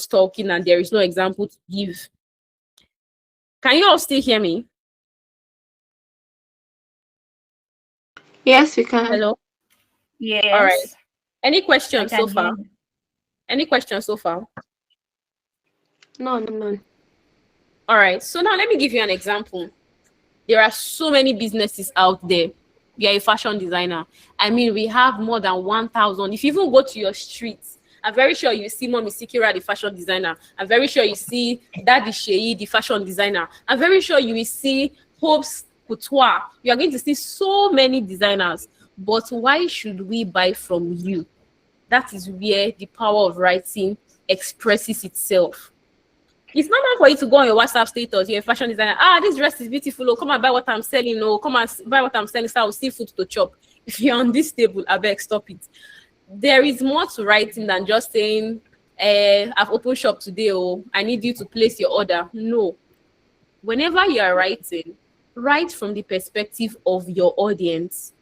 just talking and there is no example to give. Can you all still hear me? Yes, we can. Hello? Yes. All right. Any I questions can so hear far? you. Any questions so far? None. All right. So now let me give you an example. There are so many businesses out there. You're a fashion designer. I mean, we have more than 1,000. If you even go to your streets, I'm very sure you see Mommy Sikira, the fashion designer. I'm very sure you see Daddy Shei, the fashion designer. I'm very sure you will see Hope's Couture. You are going to see so many designers. But why should we buy from you? That is where the power of writing expresses itself. It's normal for you to go on your WhatsApp status. You're a fashion designer. This dress is beautiful. Oh, come and buy what I'm selling. Oh, come and buy what I'm selling. So I'll see food to chop. If you're on this table, I beg, stop it. There is more to writing than just saying, I've opened shop today. Oh, I need you to place your order. No. Whenever you are writing, write from the perspective of your audience.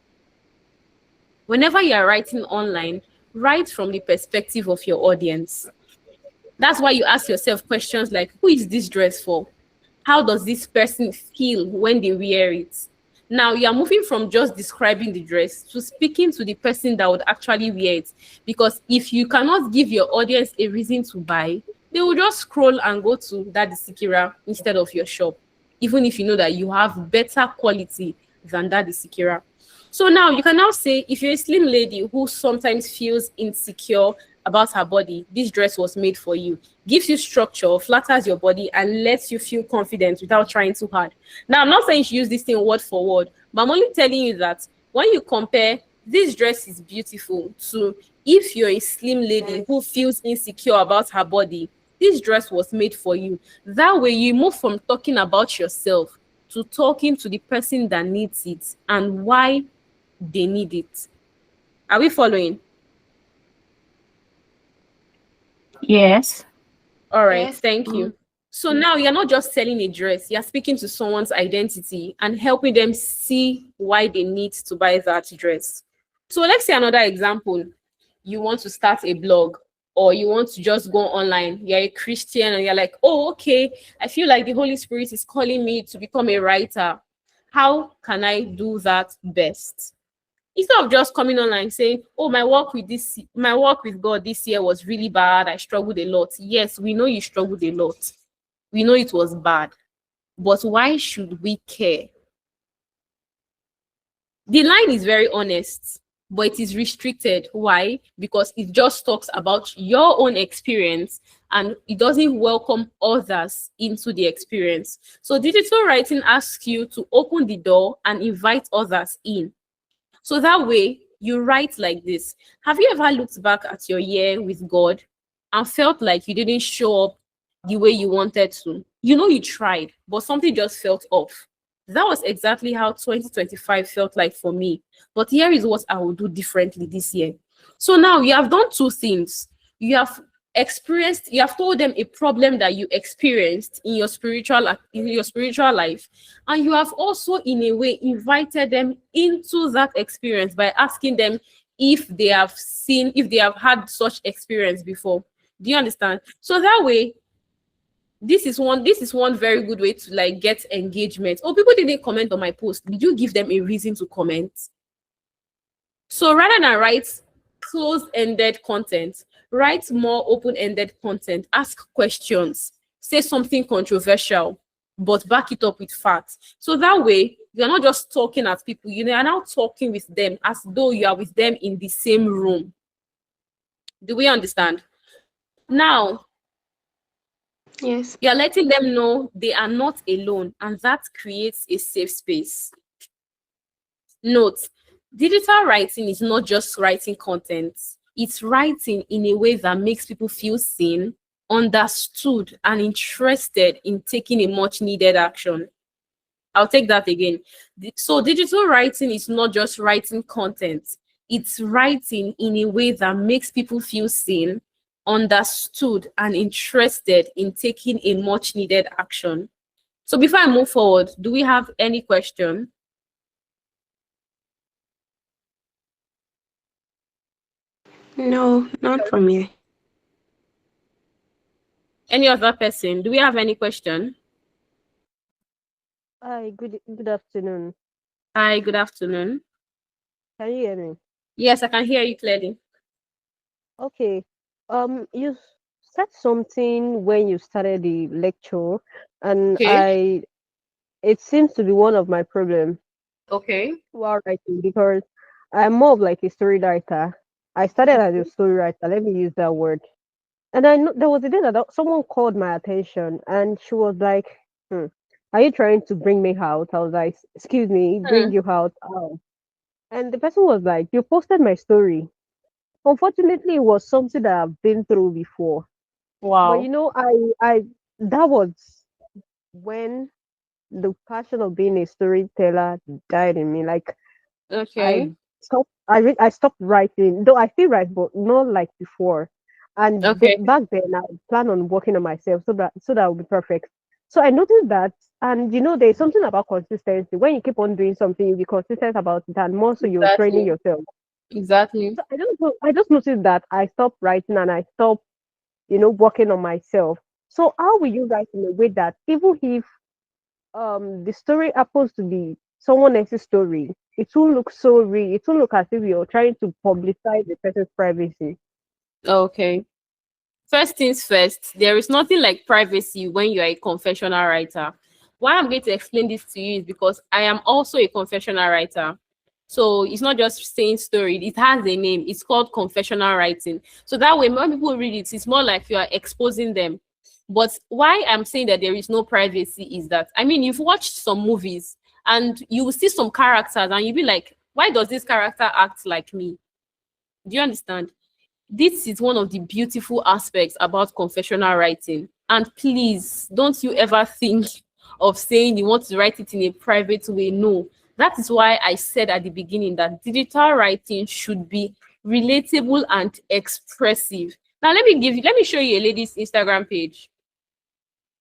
Whenever you are writing online, write from the perspective of your audience. That's why you ask yourself questions like, who is this dress for? How does this person feel when they wear it? Now you are moving from just describing the dress to speaking to the person that would actually wear it. Because if you cannot give your audience a reason to buy, they will just scroll and go to Daddy Sikira instead of your shop, even if you know that you have better quality than Daddy Sikira. So now you can now say, if you're a slim lady who sometimes feels insecure about her body, this dress was made for you. Gives you structure, flatters your body, and lets you feel confident without trying too hard. Now, I'm not saying you should use this thing word for word, but I'm only telling you that when you compare this dress is beautiful to if you're a slim lady who feels insecure about her body, this dress was made for you. That way, you move from talking about yourself to talking to the person that needs it and why they need it. Are we following? Yes. All right, Yes. thank you. So now you're not just selling a dress, you're speaking to someone's identity and helping them see why they need to buy that dress. So let's say another example. You want to start a blog or you want to just go online. You're a Christian and you're like, oh, okay, I feel like the Holy Spirit is calling me to become a writer. How can I do that best? Instead of just coming online saying, oh, my work with God this year was really bad. I struggled a lot. Yes, we know you struggled a lot. We know it was bad. But why should we care? The line is very honest, but it is restricted. Why? Because it just talks about your own experience and it doesn't welcome others into the experience. So digital writing asks you to open the door and invite others in. So that way, you write like this. Have you ever looked back at your year with God and felt like you didn't show up the way you wanted to? You know you tried, but something just felt off. That was exactly how 2025 felt like for me. But here is what I will do differently this year. So now you have done two things. You have you have told them a problem that you experienced in your spiritual life, and you have also in a way invited them into that experience by asking them if they have had such experience before. Do you understand? So that way, this is one very good way to like get engagement. Oh, people didn't comment on my post. Did you give them a reason to comment? So rather than write closed-ended content, write more open-ended content. Ask questions. Say something controversial, but back it up with facts. So that way, you're not just talking at people, you are now talking with them as though you are with them in the same room. Do we understand? Now, Yes. you're letting them know they are not alone, and that creates a safe space. Note, digital writing is not just writing content. It's writing in a way that makes people feel seen, understood, and interested in taking a much needed action. I'll take that again. So digital writing is not just writing content. It's writing in a way that makes people feel seen, understood, and interested in taking a much needed action. So before I move forward, do we have any question? No, not from you. Any other person? Do we have any question? Hi, good afternoon. Hi, good afternoon. Can you hear me? Yes, I can hear you clearly. Okay. You said something when you started the lecture, and Okay. it seems to be one of my problems Okay. while writing because I'm more of like a story writer. I started as a story writer. Let me use that word. And I know there was a day that someone called my attention, and she was like, "Hmm, are you trying to bring me out?" I was like, "Excuse me, bring Hmm. you out?" Oh. And the person was like, "You posted my story." Unfortunately, it was something that I've been through before. But Wow. you know, I that was when the passion of being a storyteller died in me. Like I Okay. I stopped writing, though I still write, but not like before. And Okay. back then, I plan on working on myself so that would be perfect. So I noticed that, and you know, there's something about consistency. When you keep on doing something, you be consistent about it, and more so you're training Exactly. yourself. Exactly. So I just noticed that I stopped writing and I stopped, working on myself. So how will you write in a way that even if the story happens to be someone else's story, it won't look so real. It won't look as if you're trying to publicize the person's privacy. Okay. First things first, there is nothing like privacy when you are a confessional writer. Why I'm going to explain this to you is because I am also a confessional writer. So it's not just saying story, it has a name. It's called confessional writing. So that way, when people read it, it's more like you are exposing them. But why I'm saying that there is no privacy is that, I mean, you've watched some movies and you will see some characters and you'll be like, why does this character act like me? Do you understand? This is one of the beautiful aspects about confessional writing. And please, don't you ever think of saying you want to write it in a private way. No. That is why I said at the beginning that digital writing should be relatable and expressive. Now, let me show you a lady's Instagram page.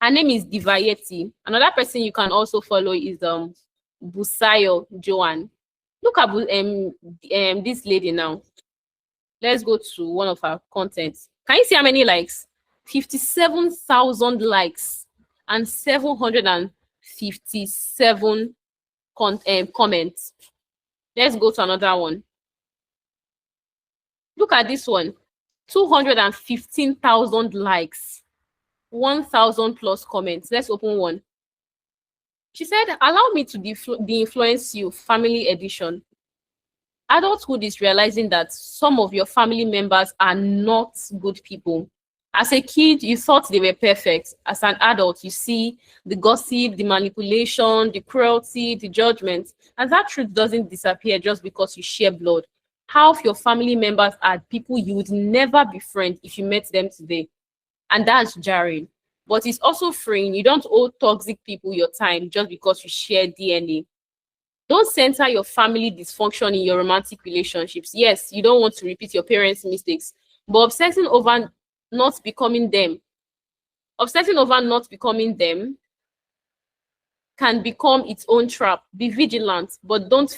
Her name is Divayeti. Another person you can also follow is Busayo Joan. Look at this lady now. Let's go to one of our contents. Can you see how many likes? 57,000 likes and 757 comments. Let's go to another one. Look at this one. 215,000 likes, 1,000 plus comments. Let's open one. She said, allow me to de-influence you, family edition. Adulthood is realizing that some of your family members are not good people. As a kid, you thought they were perfect. As an adult, you see the gossip, the manipulation, the cruelty, the judgment. And that truth doesn't disappear just because you share blood. Half your family members are people you would never befriend if you met them today. And that's jarring. But it's also freeing. You don't owe toxic people your time just because you share DNA. Don't center your family dysfunction in your romantic relationships. Yes, you don't want to repeat your parents' mistakes, but not becoming them, obsessing over not becoming them can become its own trap. Be vigilant, but don't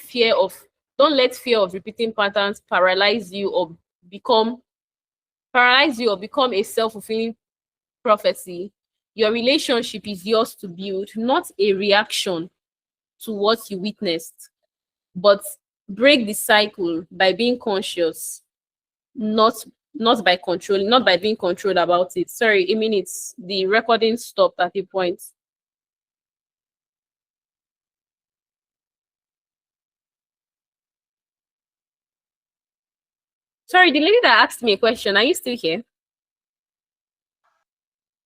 let fear of repeating patterns become paralyze you or become a self-fulfilling prophecy. Your relationship is yours to build, not a reaction to what you witnessed. But break the cycle by being conscious, not not by being controlled about it. Sorry, I mean it's the recording stopped at a point. Sorry, the lady that asked me a question, are you still here?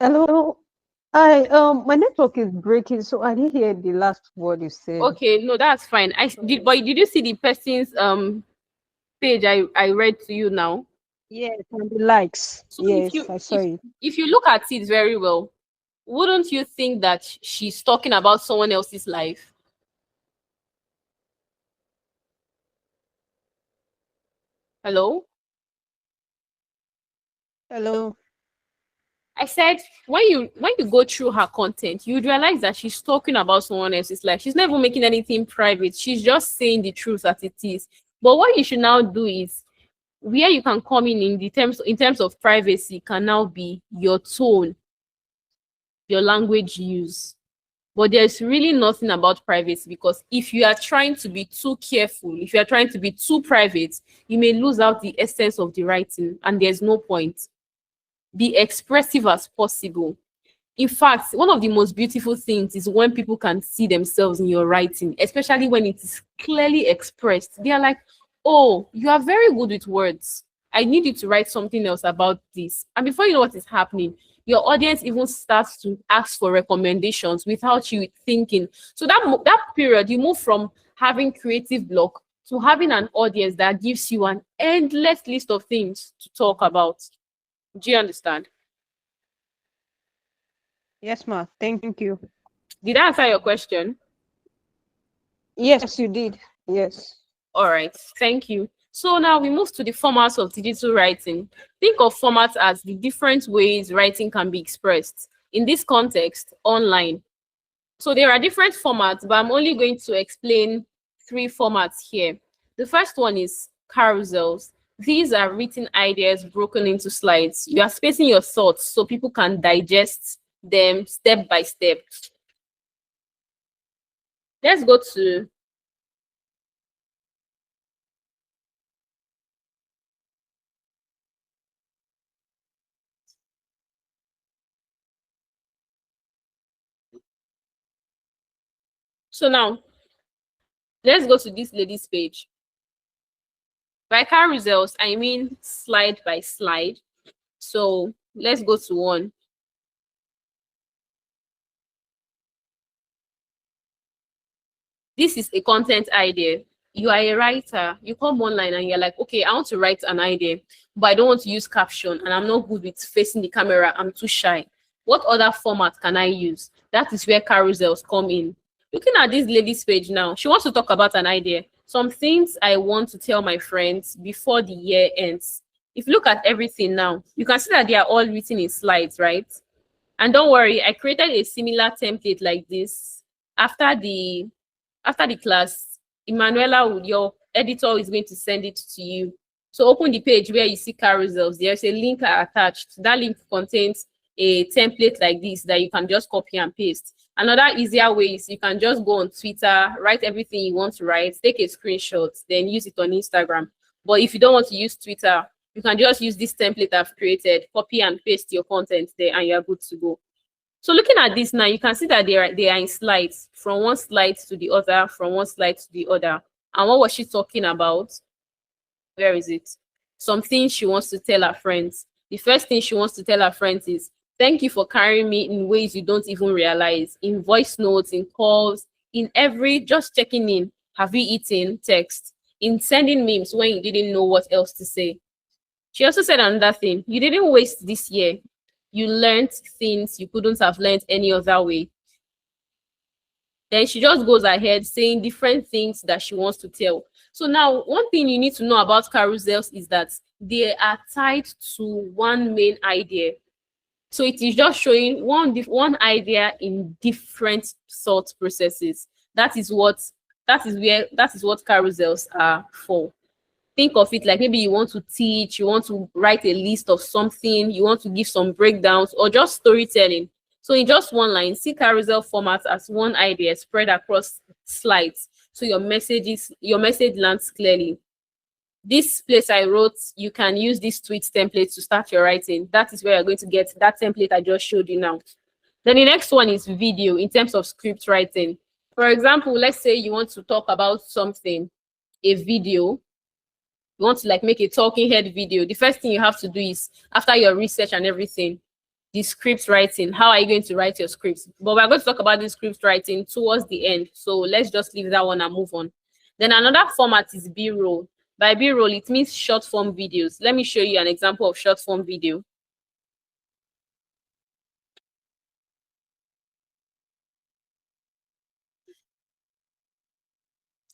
Hello. I my network is breaking, so I didn't hear the last word you said. Okay, no, that's fine. I did, but did you see the person's page I read to you now? Yes, and the likes. So Yes, I saw it. if you look at it very well, wouldn't you think that she's talking about someone else's life? Hello? Hello. I said when you go through her content, you'd realize that she's talking about someone else's life. She's never making anything private. She's just saying the truth as it is. But what you should now do is where you can come in the terms of privacy can now be your tone. your language use. But there's really nothing about privacy, because if you are trying to be too careful, if you are trying to be too private, you may lose out the essence of the writing, and there's no point. Be expressive as possible. In fact, one of the most beautiful things is when people can see themselves in your writing, especially when it is clearly expressed. They are like, oh, you are very good with words. I need you to write something else about this. And before you know what is happening, your audience even starts to ask for recommendations without you thinking. So that period, you move from having creative block to having an audience that gives you an endless list of things to talk about. Do you understand? Yes, ma. Thank you. Did I answer your question? Yes, you did. Yes. All right, thank you. So now we move to the formats of digital writing. Think of formats as the different ways writing can be expressed. In this context, online. So there are different formats, but I'm only going to explain 3 formats here. The first one is carousels. These are written ideas broken into slides. You are spacing your thoughts so people can digest them step by step. Let's go to so now let's go to this lady's page. By carousels, I mean slide by slide. So let's go to one. This is a content idea. You are a writer. You come online and you're like, okay, I want to write an idea, but I don't want to use caption and I'm not good with facing the camera. I'm too shy. What other format can I use? That is where carousels come in. Looking at this lady's page now, she wants to talk about an idea. Some things I want to tell my friends before the year ends. If you look at everything now, you can see that they are all written in slides, right? And don't worry, I created a similar template like this. After the class, Emanuela, your editor, is going to send it to you. So open the page where you see carousels. There's a link attached. That link contains a template like this that you can just copy and paste. Another easier way is you can just go on Twitter, write everything you want to write, take a screenshot, then use it on Instagram. But if you don't want to use Twitter, you can just use this template I've created, copy and paste your content there, and you're good to go. So looking at this now, you can see that they are in slides, from one slide to the other, from one slide to the other. And what was she talking about? Where is it? Some things she wants to tell her friends. The first thing she wants to tell her friends is, thank you for carrying me in ways you don't even realize. In voice notes, in calls, in every just checking in. Have you eaten? Text. In sending memes when you didn't know what else to say. She also said another thing. You didn't waste this year. You learned things you couldn't have learned any other way. Then she just goes ahead saying different things that she wants to tell. So now, one thing you need to know about carousels is that they are tied to one main idea. So it is just showing one idea in different thought processes. That is what carousels are for. Think of it like maybe you want to teach, you want to write a list of something, you want to give some breakdowns, or just storytelling. So in just one line, see carousel format as one idea spread across slides. So your message lands clearly. This place I wrote, you can use this tweet template to start your writing. That is where you're going to get that template I just showed you now. Then the next one is video in terms of script writing. For example, let's say you want to talk about something, a video. You want to like make a talking head video. The first thing you have to do is, after your research and everything, the script writing. How are you going to write your scripts? But we're going to talk about the script writing towards the end. So let's just leave that one and move on. Then another format is B-roll. By B-roll, it means short form videos. Let me show you an example of short form video.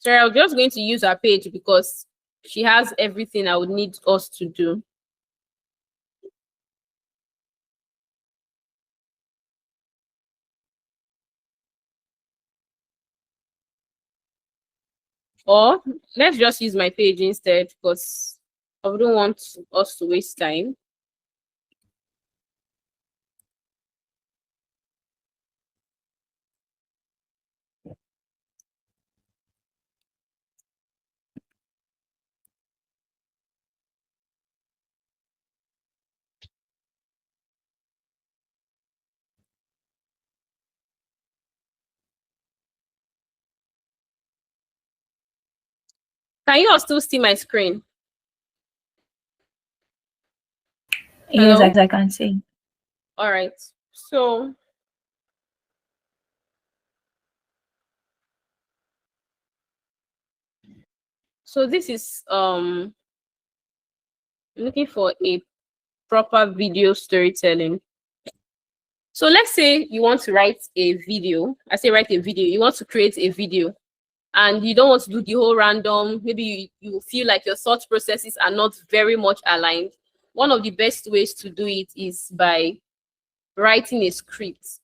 So I'm just going to use her page because she has everything I would need us to do. Or let's just use my page instead because I wouldn't want us to waste time. Can you all still see my screen? Yes, Hello? I can see. All right. So this is looking for a proper video storytelling. So let's say you want to write a video. I say write a video. You want to create a video and you don't want to do the whole random. Maybe you feel like your thought processes are not very much aligned. One of the best ways to do it is by writing a script.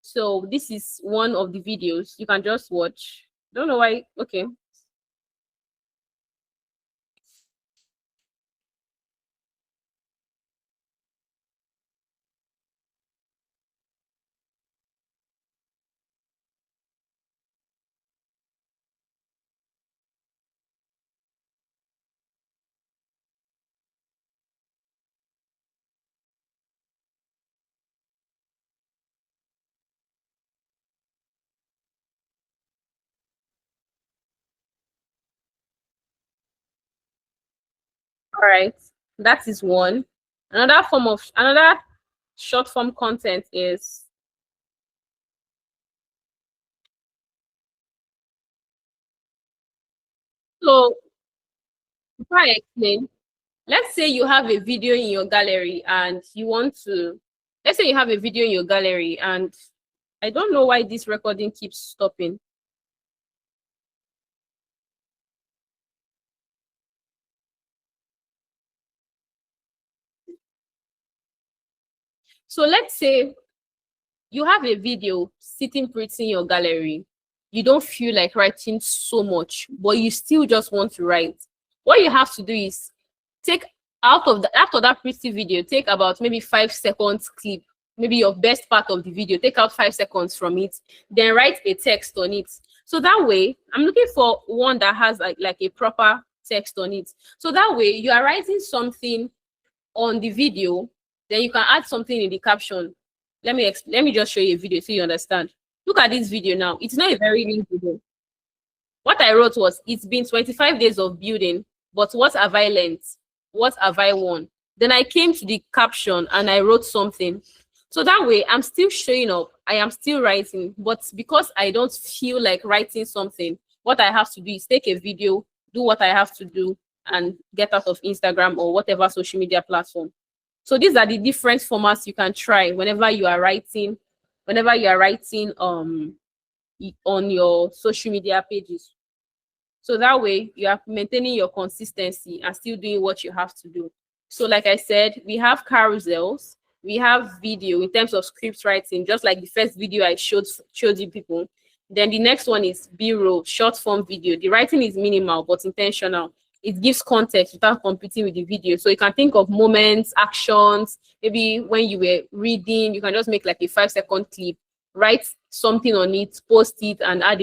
So this is one of the videos you can just watch. Don't know why. Okay. All right. That is one. Another short form content is so before I explain, let's say you have a video in your gallery and you want to let's say you have a video in your gallery and I don't know why this recording keeps stopping. So let's say you have a video sitting pretty in your gallery. You don't feel like writing so much, but you still just want to write. What you have to do is take after that pretty video, take about maybe 5 seconds clip, maybe your best part of the video, take out 5 seconds from it, then write a text on it. So that way, I'm looking for one that has like a proper text on it. So that way you are writing something on the video, then you can add something in the caption. Let me just show you a video so you understand. Look at this video now. It's not a very long video. What I wrote was, it's been 25 days of building, but what have I learned? What have I won? Then I came to the caption and I wrote something. So that way I'm still showing up. I am still writing, but because I don't feel like writing something, what I have to do is take a video, do what I have to do, and get out of Instagram or whatever social media platform. So these are the different formats you can try whenever you are writing on your social media pages. So that way you are maintaining your consistency and still doing what you have to do. So like I said, we have carousels, we have video in terms of script writing, just like the first video I showed you people. Then the next one is B-roll, short form video. The writing is minimal but intentional. It gives context without competing with the video. So you can think of moments, actions, maybe when you were reading, you can just make like a 5-second clip, write something on it, post it, and add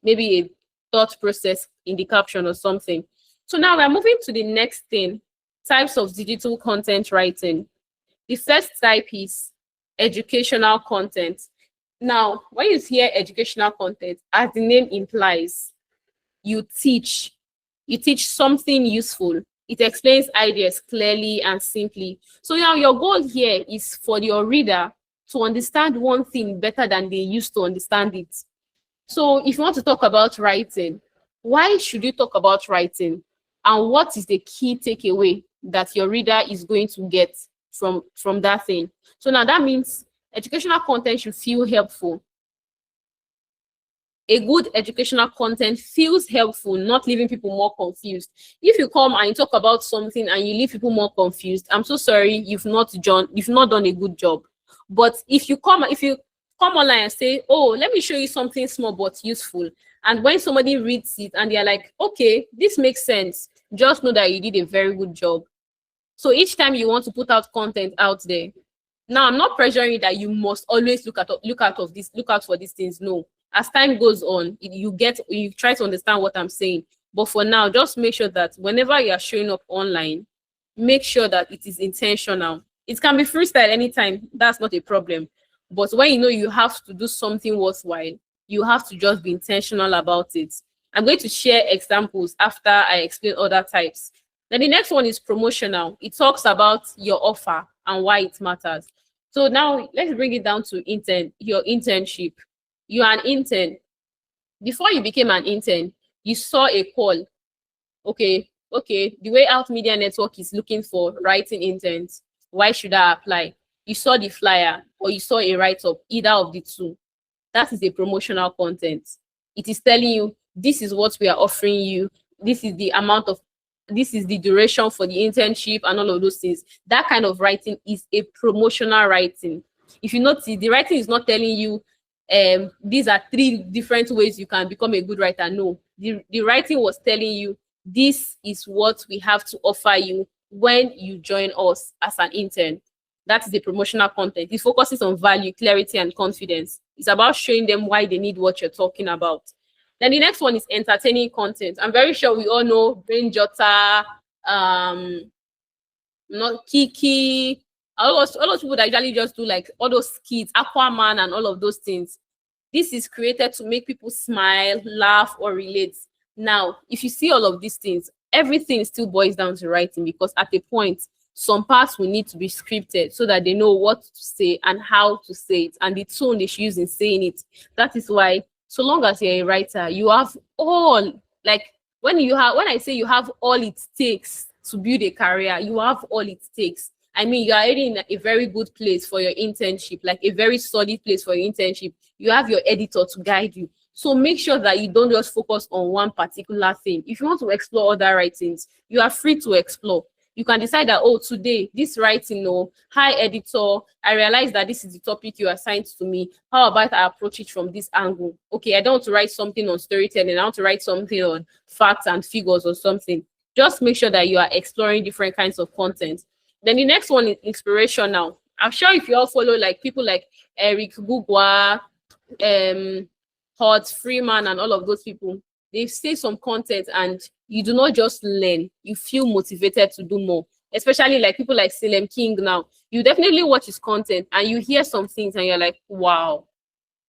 maybe a thought process in the caption or something. So now we're moving to the next thing, types of digital content writing. The first type is educational content. Now, when you hear educational content, as the name implies, you teach something useful. It explains ideas clearly and simply. So now your goal here is for your reader to understand one thing better than they used to understand it. So if you want to talk about writing, why should you talk about writing? And what is the key takeaway that your reader is going to get from that thing? So now that means educational content should feel helpful. A good educational content feels helpful, not leaving people more confused. If you come and you talk about something and you leave people more confused, I'm so sorry, you've not done a good job. But if you come online and say, oh, let me show you something small but useful, and when somebody reads it and they're like, okay, this makes sense, just know that you did a very good job. So each time you want to put out content out there, now I'm not pressuring you that you must always look out for these things. No, as time goes on, you try to understand what I'm saying. But for now, just make sure that whenever you are showing up online, make sure that it is intentional. It can be freestyle anytime, that's not a problem. But when you know you have to do something worthwhile, you have to just be intentional about it. I'm going to share examples after I explain other types. Then the next one is promotional. It talks about your offer and why it matters. So now let's bring it down to your internship. You are an intern. Before you became an intern, you saw a call. Okay, the Wayout Media Network is looking for writing interns. Why should I apply? You saw the flyer or you saw a write-up, either of the two. That is a promotional content. It is telling you, this is what we are offering you. This is the amount of, this is the duration for the internship and all of those things. That kind of writing is a promotional writing. If you notice, the writing is not telling you, these are 3 different ways you can become a good writer. No, the writing was telling you, this is what we have to offer you when you join us as an intern. That is the promotional content. It focuses on value, clarity, and confidence. It's about showing them why they need what you're talking about. Then the next one is entertaining content. I'm very sure we all know Brain Jotter, not Kiki, all those people that usually just do like all those skits, Aquaman and all of those things. This is created to make people smile, laugh, or relate. Now, if you see all of these things, everything still boils down to writing, because at a point, some parts will need to be scripted so that they know what to say and how to say it and the tone they should use in saying it. That is why, so long as you're a writer, you have all, like when I say you have all it takes to build a career, you have all it takes. I mean, you are already in a very good place for your internship, like a very solid place for your internship. You have your editor to guide you. So make sure that you don't just focus on one particular thing. If you want to explore other writings, you are free to explore. You can decide that, oh, today, this writing, oh, hi, editor, I realize that this is the topic you assigned to me. How about I approach it from this angle? Okay, I don't want to write something on storytelling. I want to write something on facts and figures or something. Just make sure that you are exploring different kinds of content. Then the next one is inspirational. I'm sure if you all follow like people like Eric Gugwa, Hot, Freeman, and all of those people, they say some content and you do not just learn, you feel motivated to do more. Especially like people like Salem King now. You definitely watch his content and you hear some things and you're like, wow.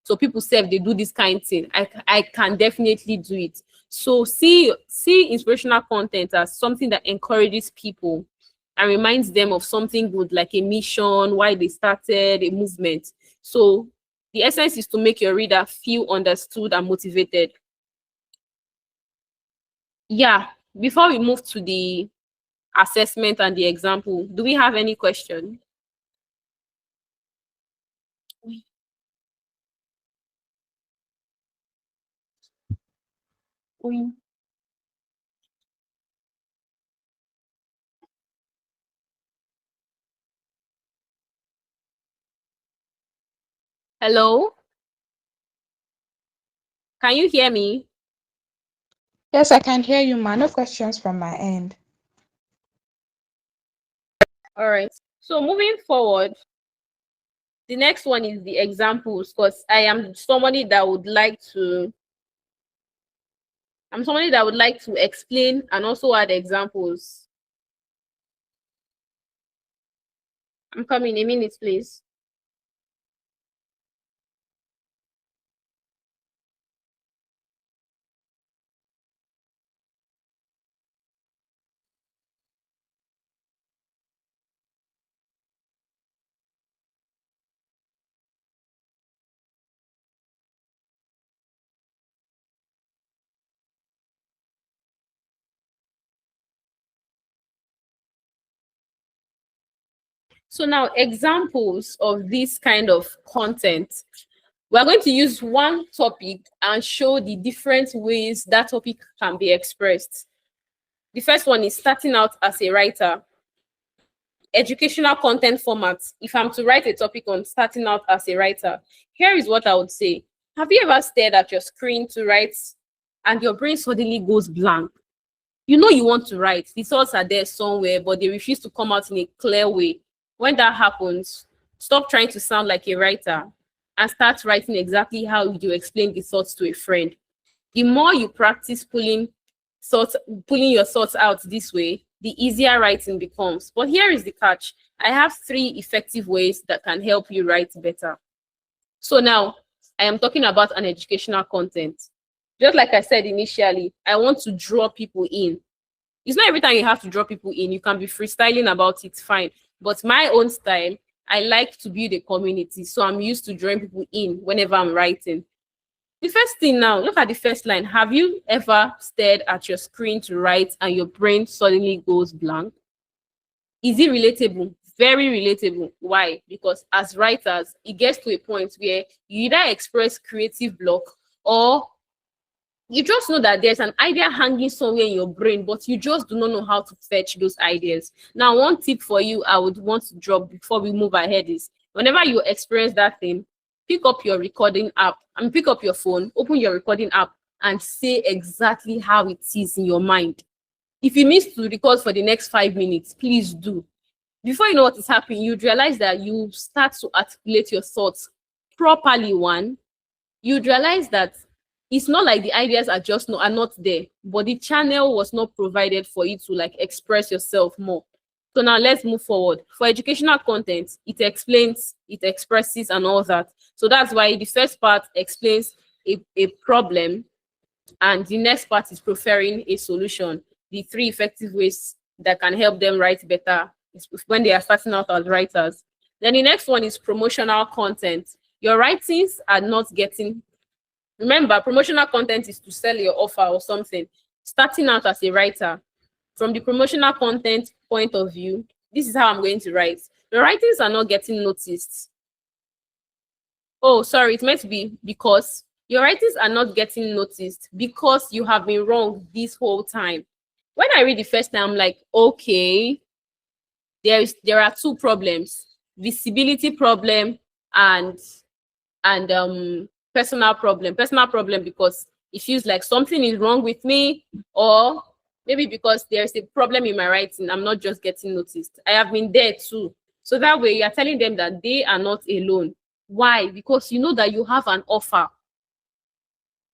So people say if they do this kind of thing, I can definitely do it. So see inspirational content as something that encourages people and reminds them of something good, like a mission, why they started, a movement. So the essence is to make your reader feel understood and motivated. Yeah, before we move to the assessment and the example, do we have any question? Hello? Can you hear me? Yes, I can hear you, ma. No questions from my end. All right. So moving forward, the next one is the examples, because I'm somebody that would like to explain and also add examples. I'm coming, a minute, please. So now examples of this kind of content. We're going to use one topic and show the different ways that topic can be expressed. The first one is starting out as a writer. Educational content formats. If I'm to write a topic on starting out as a writer, here is what I would say. Have you ever stared at your screen to write and your brain suddenly goes blank? You know you want to write, the thoughts are there somewhere, but they refuse to come out in a clear way. When that happens, stop trying to sound like a writer and start writing exactly how you explain the thoughts to a friend. The more you practice pulling your thoughts out this way, the easier writing becomes. But here is the catch. I have 3 effective ways that can help you write better. So now, I am talking about an educational content. Just like I said initially, I want to draw people in. It's not every time you have to draw people in. You can be freestyling about it, fine. But my own style, I like to build a community. So I'm used to drawing people in whenever I'm writing. The first thing now, look at the first line. Have you ever stared at your screen to write and your brain suddenly goes blank? Is it relatable? Very relatable. Why? Because as writers, it gets to a point where you either express creative block or you just know that there's an idea hanging somewhere in your brain, but you just do not know how to fetch those ideas. Now, one tip for you I would want to drop before we move ahead is whenever you experience that thing, pick up your recording app and pick up your phone, open your recording app and say exactly how it is in your mind. If you miss to record for the next 5 minutes, please do. Before you know what is happening, you'd realize that you start to articulate your thoughts properly. One, you'd realize that it's not like the ideas are not there, but the channel was not provided for you to like express yourself more. So now let's move forward. For educational content, it explains, it expresses and all that. So that's why the first part explains a problem and the next part is preferring a solution. The 3 effective ways that can help them write better when they are starting out as writers. Then the next one is promotional content. Your writings are not getting. Remember, promotional content is to sell your offer or something. Starting out as a writer, from the promotional content point of view, this is how I'm going to write. Your writings are not getting noticed. Oh, sorry, it meant to be because your writings are not getting noticed because you have been wrong this whole time. When I read the first time, I'm like, okay, there are 2 problems: visibility problem and personal problem. Personal problem because it feels like something is wrong with me, or maybe because there's a problem in my writing, I'm not just getting noticed. I have been there too. So that way you're telling them that they are not alone. Why? Because you know that you have an offer.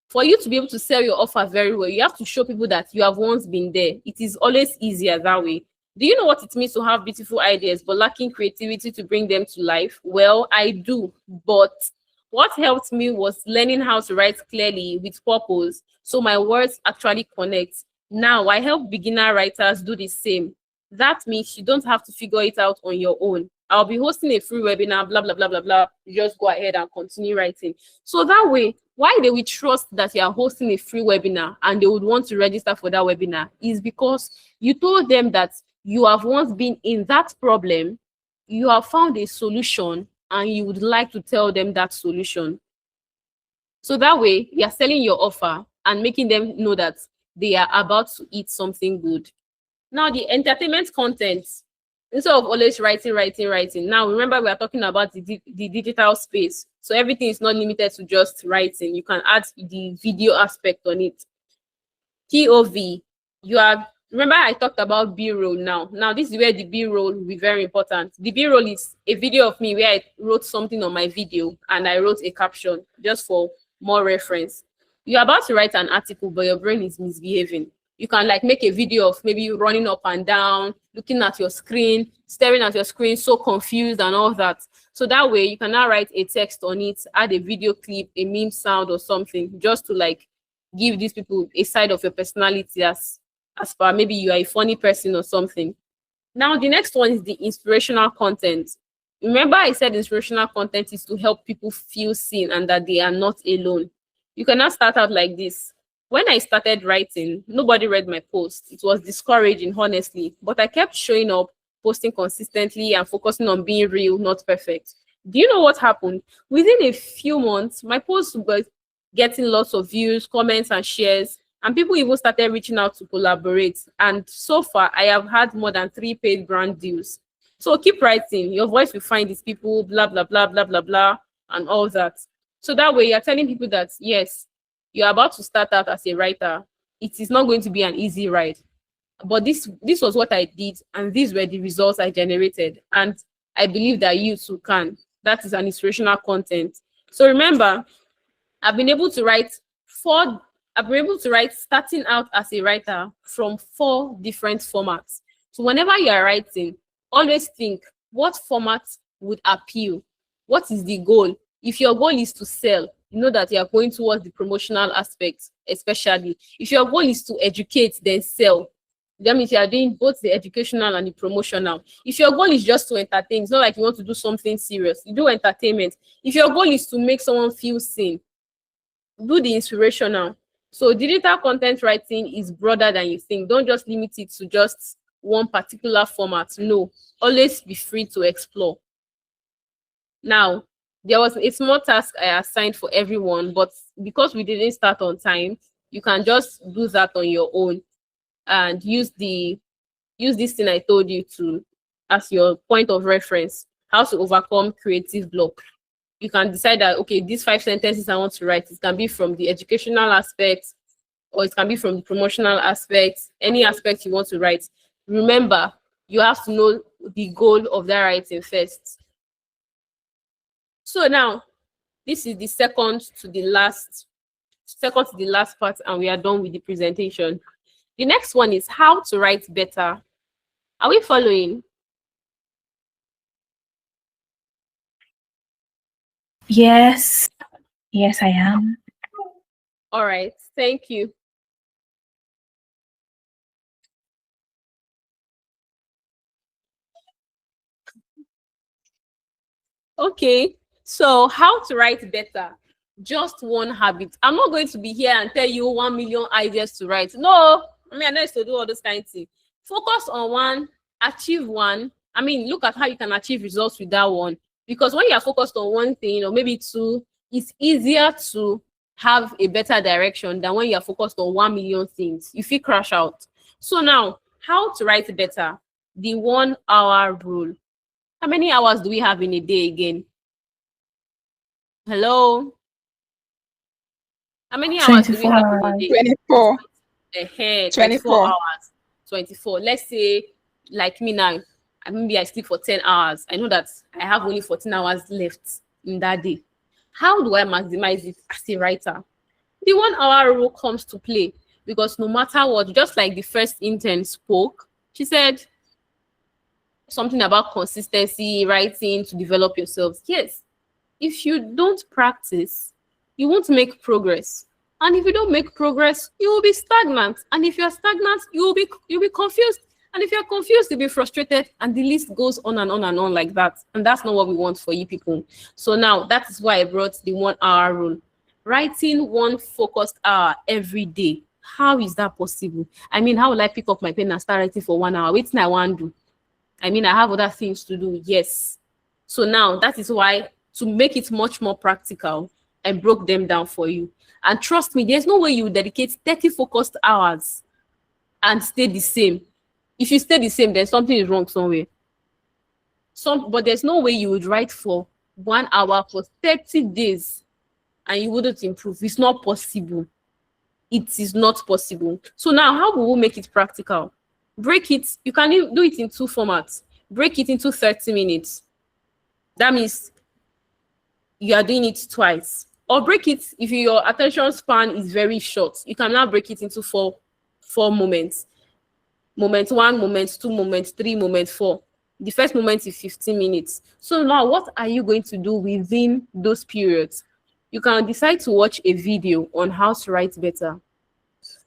For you to be able to sell your offer very well, you have to show people that you have once been there. It is always easier that way. Do you know what it means to have beautiful ideas but lacking creativity to bring them to life? Well, I do. But what helped me was learning how to write clearly with purpose, so my words actually connect. Now, I help beginner writers do the same. That means you don't have to figure it out on your own. I'll be hosting a free webinar, blah, blah, blah, blah, blah. You just go ahead and continue writing. So that way, why they will trust that you are hosting a free webinar and they would want to register for that webinar is because you told them that you have once been in that problem, you have found a solution, and you would like to tell them that solution. So that way, you're selling your offer and making them know that they are about to eat something good. Now, the entertainment content, instead of always writing. Now, remember, we are talking about the digital space. So everything is not limited to just writing. You can add the video aspect on it. POV, remember I talked about B-roll now. Now, this is where the B-roll will be very important. The B-roll is a video of me where I wrote something on my video and I wrote a caption just for more reference. You're about to write an article, but your brain is misbehaving. You can like make a video of maybe running up and down, looking at your screen, staring at your screen, so confused and all that. So that way you can now write a text on it, add a video clip, a meme sound or something, just to like give these people a side of your personality as per maybe you are a funny person or something. Now, the next one is the inspirational content. Remember I said inspirational content is to help people feel seen and that they are not alone. You cannot start out like this. When I started writing, nobody read my post. It was discouraging, honestly, but I kept showing up, posting consistently and focusing on being real, not perfect. Do you know what happened? Within a few months, my posts were getting lots of views, comments, and shares, and people even started reaching out to collaborate. And so far, I have had more than 3 paid brand deals. So keep writing. Your voice will find these people, blah, blah, blah, blah, blah, blah, and all that. So that way, you're telling people that, yes, you're about to start out as a writer. It is not going to be an easy ride. But this was what I did, and these were the results I generated. And I believe that you too can. That is an inspirational content. So remember, I've been able to write starting out as a writer from 4 different formats. So whenever you are writing, always think, what format would appeal? What is the goal? If your goal is to sell, you know that you are going towards the promotional aspect, especially. If your goal is to educate, then sell. That means you are doing both the educational and the promotional. If your goal is just to entertain, it's not like you want to do something serious. You do entertainment. If your goal is to make someone feel seen, do the inspirational. So digital content writing is broader than you think. Don't just limit it to just one particular format. No, always be free to explore. Now, there was a small task I assigned for everyone, but because we didn't start on time, you can just do that on your own and use this thing I told you to as your point of reference, how to overcome creative block. You can decide that, okay, these 5 sentences I want to write, it can be from the educational aspect, or it can be from the promotional aspect, any aspect you want to write. Remember, you have to know the goal of that writing first. So now, this is the second to the last part, and we are done with the presentation. The next one is how to write better. Are we following? Yes. Yes, I am. All right, thank you. Okay, so how to write better? Just one habit. I'm not going to be here and tell you 1 million ideas to write. No, I mean, I know it's to do all those kinds of things. Focus on one, achieve one. I mean, look at how you can achieve results with that one. Because when you are focused on one thing or maybe two, it's easier to have a better direction than when you are focused on 1 million things. You feel crash out. So now, how to write better? The 1 hour rule. How many hours do we have in a day again? Hello? How many hours do we 24 have in a hours. day? 24. 24 24. hours. 24. Let's say, like me now, maybe I sleep for 10 hours. I know that I have only 14 hours left in that day. How do I maximize it as a writer? The 1 hour rule comes to play because no matter what, just like the first intern spoke, she said something about consistency, writing to develop yourself. Yes, if you don't practice, you won't make progress. And if you don't make progress, you will be stagnant. And if you're stagnant, you'll be confused. And if you're confused, you'll be frustrated. And the list goes on and on and on like that. And that's not what we want for you people. So now that is why I brought the 1 hour rule. Writing 1 focused hour every day. How is that possible? I mean, how will I pick up my pen and start writing for 1 hour? Wait till I want to do. I mean, I have other things to do. Yes. So now that is why, to make it much more practical, I broke them down for you. And trust me, there's no way you dedicate 30 focused hours and stay the same. If you stay the same, then something is wrong somewhere. But there's no way you would write for 1 hour for 30 days and you wouldn't improve. It's not possible. It is not possible. So now, how will we make it practical? Break it. You can do it in 2 formats. Break it into 30 minutes. That means you are doing it twice. Or break it, if your attention span is very short, you can now break it into four moments. Moment 1, moment 2, moment 3, moment 4. The first moment is 15 minutes. So now what are you going to do within those periods? You can decide to watch a video on how to write better.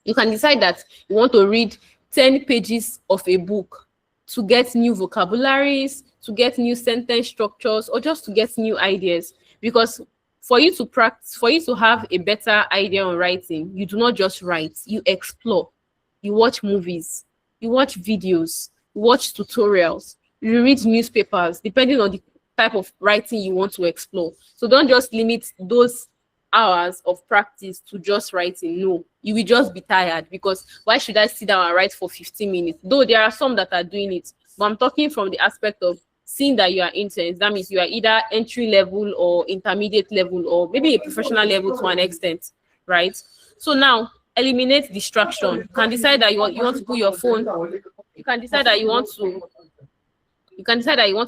You can decide that you want to read 10 pages of a book to get new vocabularies, to get new sentence structures, or just to get new ideas. Because for you to practice, for you to have a better idea on writing, you do not just write, you explore. You watch movies, you watch videos, you watch tutorials, you read newspapers, depending on the type of writing you want to explore. So don't just limit those hours of practice to just writing. No, you will just be tired, because why should I sit down and write for 15 minutes? Though there are some that are doing it, but I'm talking from the aspect of seeing that you are interns. That means you are either entry level or intermediate level, or maybe a professional level to an extent, right? So now eliminate distraction. You can decide that you want to put your phone. You can decide that you want to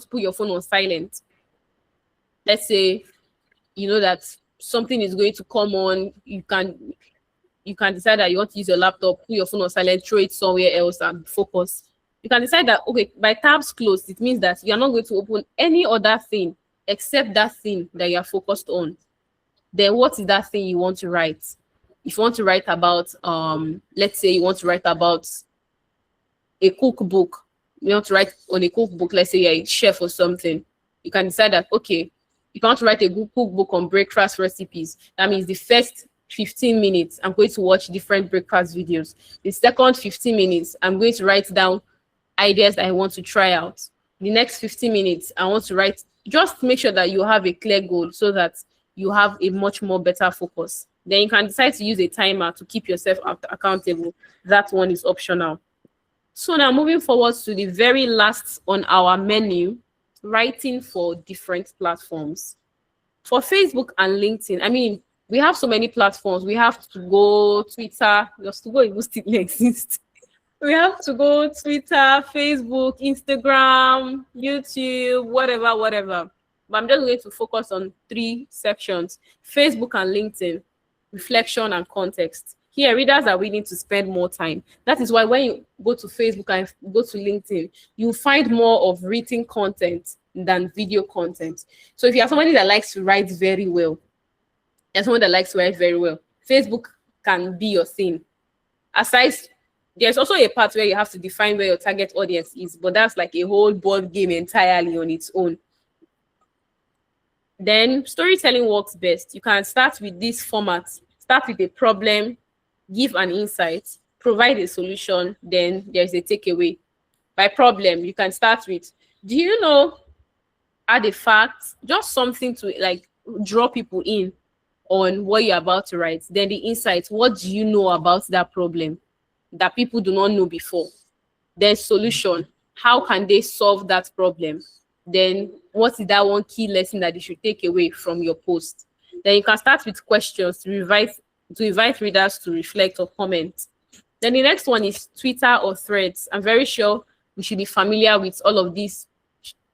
put your phone on silent. Let's say you know that something is going to come on. You can decide that you want to use your laptop, put your phone on silent, throw it somewhere else and focus. You can decide that, okay, by tabs closed, it means that you're not going to open any other thing except that thing that you're focused on. Then what is that thing you want to write? If you want to write about, let's say you want to write about a cookbook, you want to write on a cookbook, let's say you're a chef or something, you can decide that, okay, if you want to write a good cookbook on breakfast recipes, that means the first 15 minutes, I'm going to watch different breakfast videos. The second 15 minutes, I'm going to write down ideas that I want to try out. The next 15 minutes, I want to write, just make sure that you have a clear goal so that you have a much more better focus. Then you can decide to use a timer to keep yourself accountable. That one is optional. So now moving forward to the very last on our menu, writing for different platforms. For Facebook and LinkedIn, I mean, we have so many platforms. We have to go Twitter, just to go, it will still exist. We have to go Twitter, Facebook, Instagram, YouTube, whatever. But I'm just going to focus on 3 sections: Facebook and LinkedIn, reflection and context. Here, readers are willing to spend more time. That is why when you go to Facebook and go to LinkedIn, you find more of written content than video content. So if you are somebody that likes to write very well, Facebook can be your thing. Aside, there's also a part where you have to define where your target audience is, but that's like a whole board game entirely on its own. Then storytelling works best. You can start with this format. Start with a problem, give an insight, provide a solution, then there's a takeaway. By problem, you can start with, do you know, add a fact, just something to like draw people in on what you're about to write. Then the insight, what do you know about that problem that people do not know before? Then solution, how can they solve that problem? Then what is that one key lesson that you should take away from your post? Then you can start with questions to invite readers to reflect or comment. Then the next one is Twitter or threads. I'm very sure we should be familiar with all of these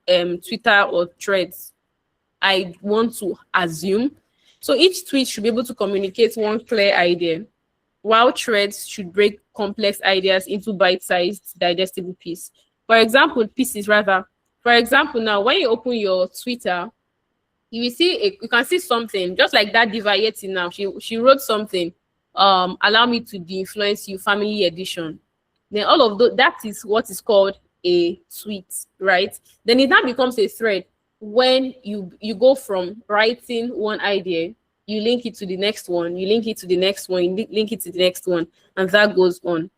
Twitter or threads, I want to assume. So each tweet should be able to communicate one clear idea, while threads should break complex ideas into bite-sized, digestible pieces. For example, now when you open your Twitter, you can see something just like that Diva Yeti now. She wrote something, allow me to de-influence you, family edition. Then all of that is what is called a tweet, right? Then it now becomes a thread when you go from writing one idea, you link it to the next one, you link it to the next one, you link it to the next one, and that goes on.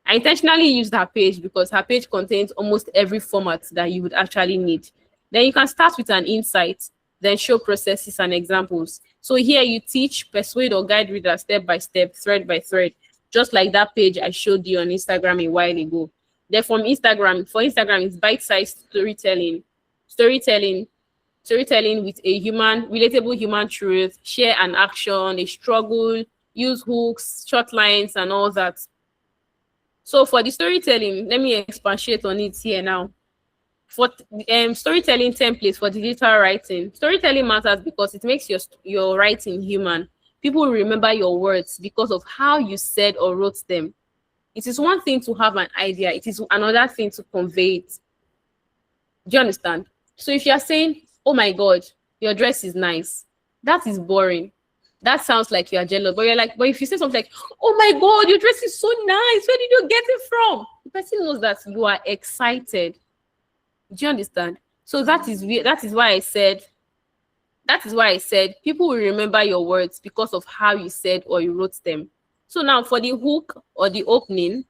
I intentionally used her page because her page contains almost every format that you would actually need. Then you can start with an insight, then show processes and examples. So here you teach, persuade, or guide readers step by step, thread by thread, just like that page I showed you on Instagram a while ago. Then for Instagram, it's bite-sized storytelling with a relatable human truth, share an action, a struggle, use hooks, short lines, and all that. So for the storytelling, let me expatiate on it here now. For storytelling templates for digital writing, storytelling matters because it makes your writing human. People will remember your words because of how you said or wrote them. It is one thing to have an idea. It is another thing to convey it. Do you understand? So if you're saying, oh my God, your dress is nice, that is boring. That sounds like you're jealous. But if you say something like, oh my God, your dress is so nice, where did you get it from? The person knows that you are excited. Do you understand? So that is why I said people will remember your words because of how you said or you wrote them. So now for the hook or the opening,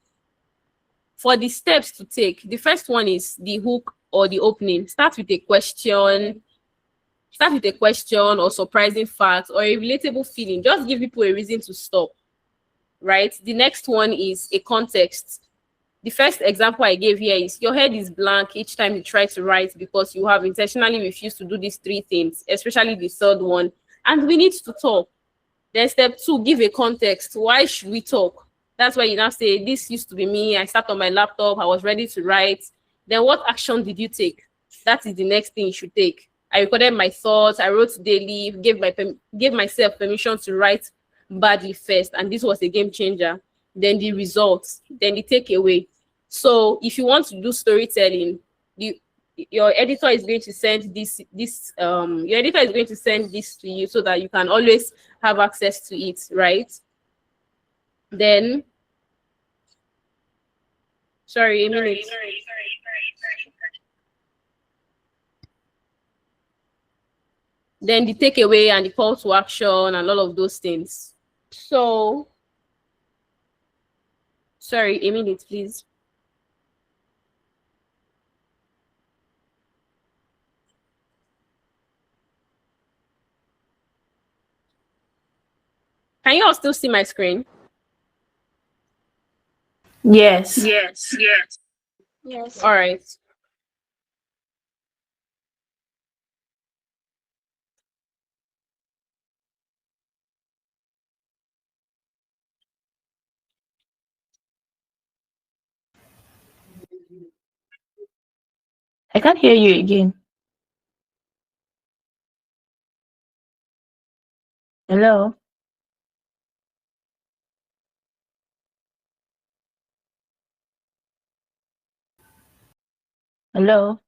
for the steps to take, the first one is the hook or the opening. Start with a question or surprising fact or a relatable feeling. Just give people a reason to stop, right? The next one is a context. The first example I gave here is your head is blank each time you try to write because you have intentionally refused to do these 3 things, especially the third one, and we need to talk. Then step 2, give a context. Why should we talk? That's why you now say, this used to be me. I sat on my laptop. I was ready to write. Then what action did you take? That is the next thing you should take. I recorded my thoughts. I wrote daily, gave myself permission to write badly first. And this was a game changer. Then the results, then the takeaway. So if you want to do storytelling, your editor is going to send your editor is going to send this to you so that you can always have access to it, right? Then, sorry, a minute. Then the takeaway and the call to action and all of those things. So, sorry, a minute, please. Can you all still see my screen? Yes. Yes. All right. I can't hear you again. Hello? Hello?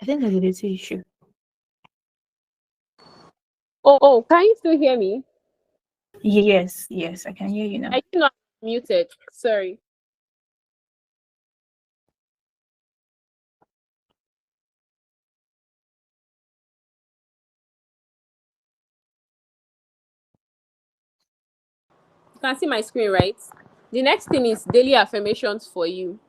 I think there's a little issue. Oh, can you still hear me? Yes, yes, I can hear you now. I think I'm muted. Sorry. You can see my screen, right? The next thing is daily affirmations for you.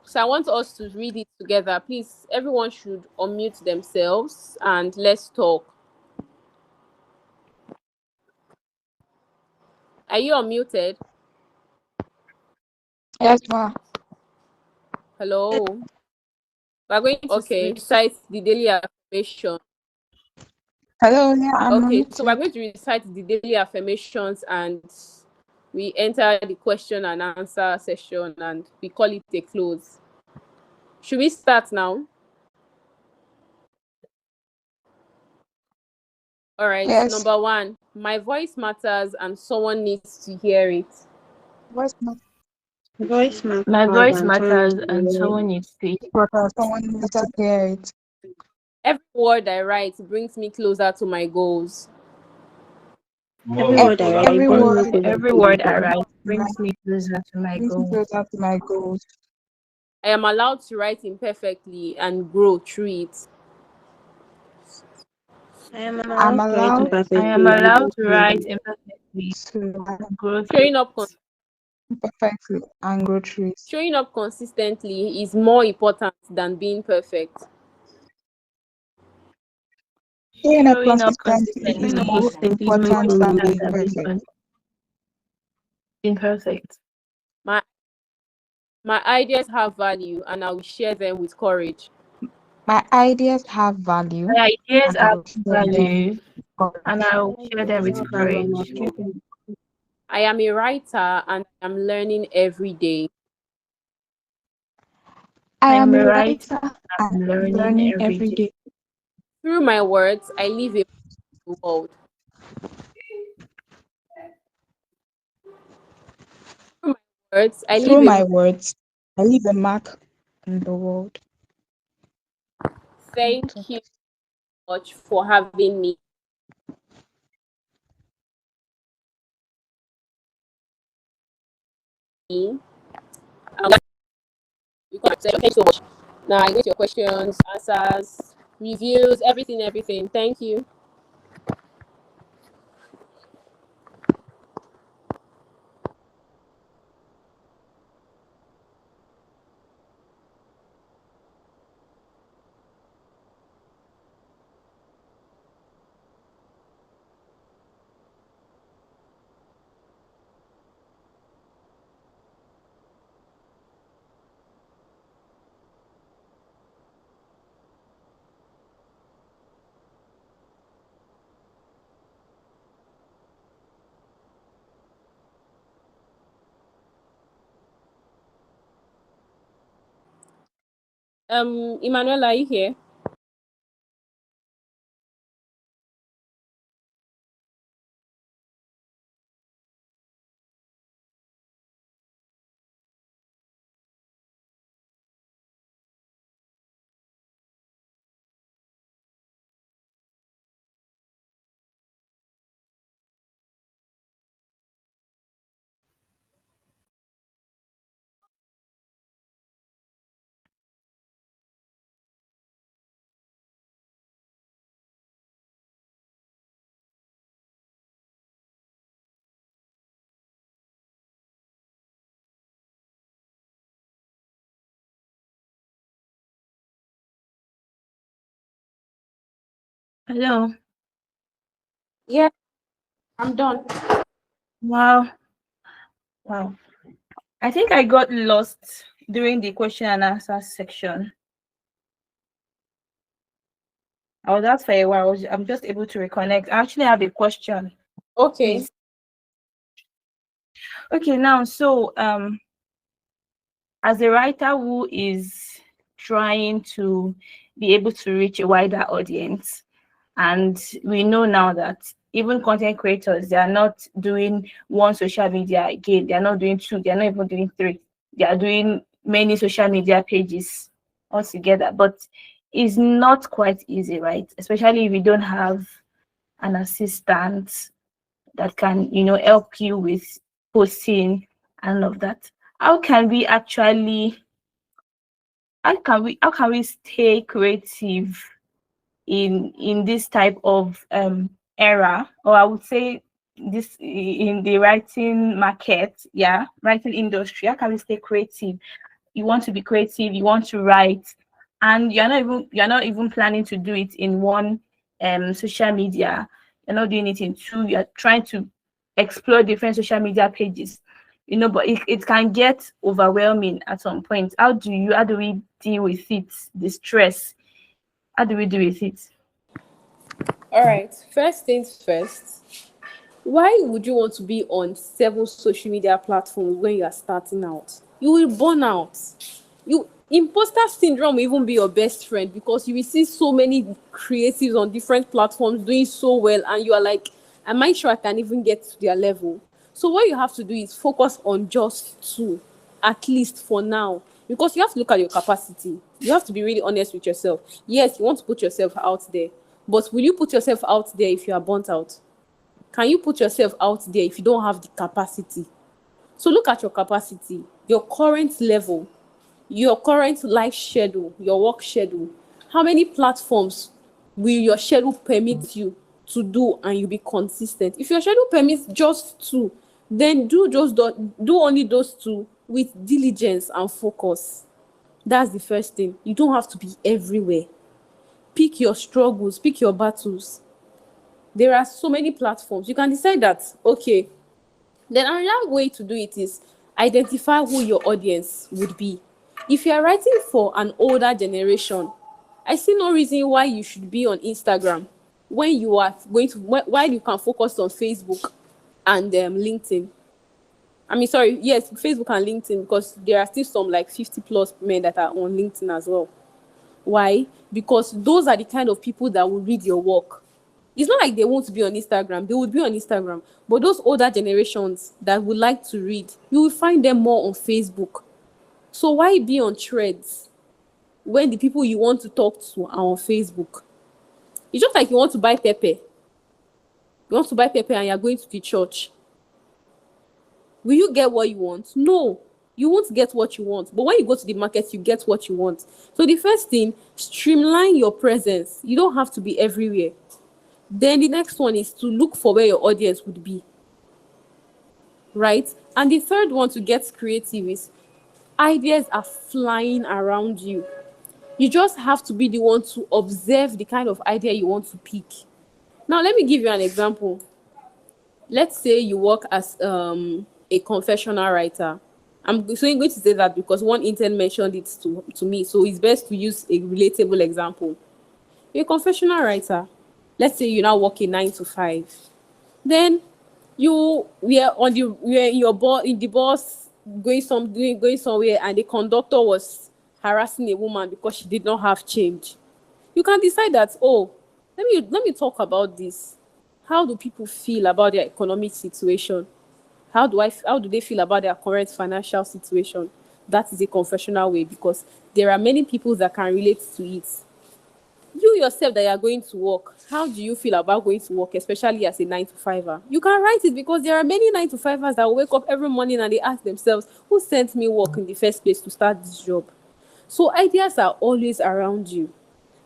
So I want us to read it together. Please, everyone should unmute themselves and let's talk. Are you unmuted? Yes, ma. Hello. We're going to recite the daily affirmation. Hello, yeah, I'm Okay, so we're muted. going to recite the daily affirmations and we enter the question and answer session and we call it a close. Should we start now? All right. Yes. Number 1, my voice matters and someone needs to hear it. What's my Voice matters My voice and matters someone and will someone needs to hear. podcast? Someone needs to hear it. Every word I write brings me closer to my goals. every word I write Every brings me word closer Every to my word I goal. write brings me closer to my brings me goal. closer to my goals. I am allowed to write imperfectly and grow through it. I am I'm allowed to write allowed I am imperfectly and allowed go to through write it. imperfectly to and grow through Showing up, it. perfectly and grow through it. showing up consistently is more important than being perfect. Showing up Showing up consistently is Showing up more consistently consistently is is more more important than important important being than being perfect. imperfect. My my ideas have value and I will share them with courage. My ideas have value My ideas and I have will share them value with and courage. I'll share them with courage. I am a writer and I am learning every day. I am I'm a a writer writer and and I'm learning learning every every day. day. Through my words, I live a world. Through my words, I Through leave a my words, I leave a mark in the world. Thank Okay. you much for having me. Um, Thank you so much. Now I get your questions, answers, reviews, everything. Thank you. Emmanuel, are you here? Hello. Yeah, I'm done. Wow. Wow. I think I got lost during the question and answer section. I was out for a while. I'm just able to reconnect. I actually have a question, Okay. please. Okay, now so as a writer who is trying to be able to reach a wider audience, and we know now that even content creators, they are not doing one social media again, they are not doing two, they are not even doing three, they are doing many social media pages altogether. But it's not quite easy, right? Especially if you don't have an assistant that can, help you with posting and all of that. How can we actually how can we stay creative in this type of era, or I would say this in the writing market, yeah, writing industry? How can we stay creative? You want to be creative, you want to write, and you're not even planning to do it in one social media. You're not doing it in two. You're trying to explore different social media pages, but it can get overwhelming at some point. How do we deal with it, the stress? How do we deal with it? All right. First things first. Why would you want to be on 7 social media platforms when you are starting out? You will burn out. You imposter syndrome will even be your best friend, because you will see so many creatives on different platforms doing so well, and you are like, am I sure I can even get to their level? So what you have to do is focus on just two, at least for now, because you have to look at your capacity. You have to be really honest with yourself. Yes, you want to put yourself out there, but will you put yourself out there if you are burnt out? Can you put yourself out there if you don't have the capacity? So look at your capacity, your current level, your current life schedule, your work schedule. How many platforms will your schedule permit you to do, and you be consistent? If your schedule permits just two, then do only those two with diligence and focus. That's the first thing. You don't have to be everywhere. Pick your struggles, pick your battles. There are so many platforms. You can decide that, okay, then another way to do it is identify who your audience would be. If you are writing for an older generation, I see no reason why you should be on Instagram when you are going to, while you can focus on Facebook and LinkedIn. I mean, sorry, yes, Facebook and LinkedIn, because there are still some like 50 plus men that are on LinkedIn as well. Why? Because those are the kind of people that will read your work. It's not like they won't be on Instagram. They would be on Instagram. But those older generations that would like to read, you will find them more on Facebook. So why be on threads when the people you want to talk to are on Facebook? It's just like you want to buy pepper. You want to buy pepper and you're going to the church. Will you get what you want? No. You won't get what you want. But when you go to the market, you get what you want. So the first thing, streamline your presence. You don't have to be everywhere. Then the next one is to look for where your audience would be. Right? And the third one to get creative is ideas are flying around you. You just have to be the one to observe the kind of idea you want to pick. Now, let me give you an example. Let's say you work as a confessional writer. I'm going to say that because one intern mentioned it to me, so it's best to use a relatable example. You're a confessional writer. Let's say you now work a 9 to 5. Then we are in your boss in the bus going somewhere, and the conductor was harassing a woman because she did not have change. You can decide that, oh, let me talk about this. How do people feel about their economic situation? How do they feel about their current financial situation? That is a confessional way, because there are many people that can relate to it. You yourself that you are going to work, how do you feel about going to work, especially as a 9 to 5er? You can write it, because there are many 9 to 5ers that wake up every morning and they ask themselves, who sent me work in the first place to start this job? So ideas are always around you.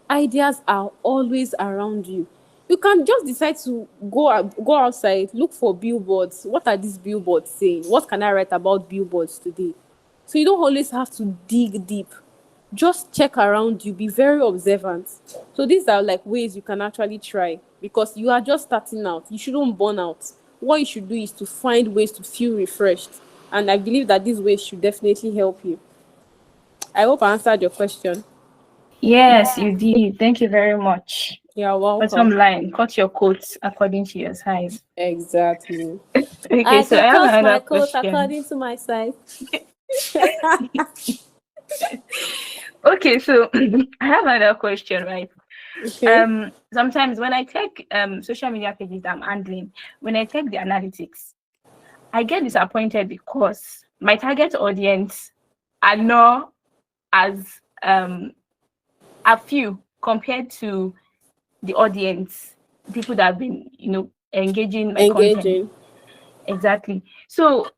Ideas are always around you. You can just decide to go outside, look for billboards. What are these billboards saying? What can I write about billboards today? So you don't always have to dig deep. just check around you, be very observant. So these are like ways you can actually try, because you are just starting out. You shouldn't burn out. What you should do is to find ways to feel refreshed, and I believe that these ways should definitely help you. I hope I answered your question. Yes, you did. Thank you very much. You're Bottom welcome. line, cut your coats according to your size. Exactly. Okay, I so I can have cut another my coat question. according to my size. Okay, so I have another question, right? Okay. Sometimes when I check social media pages that I'm handling, when I check the analytics, I get disappointed because my target audience are not as a few compared to the audience, people that have been, engaging my content. Engaging. Exactly. So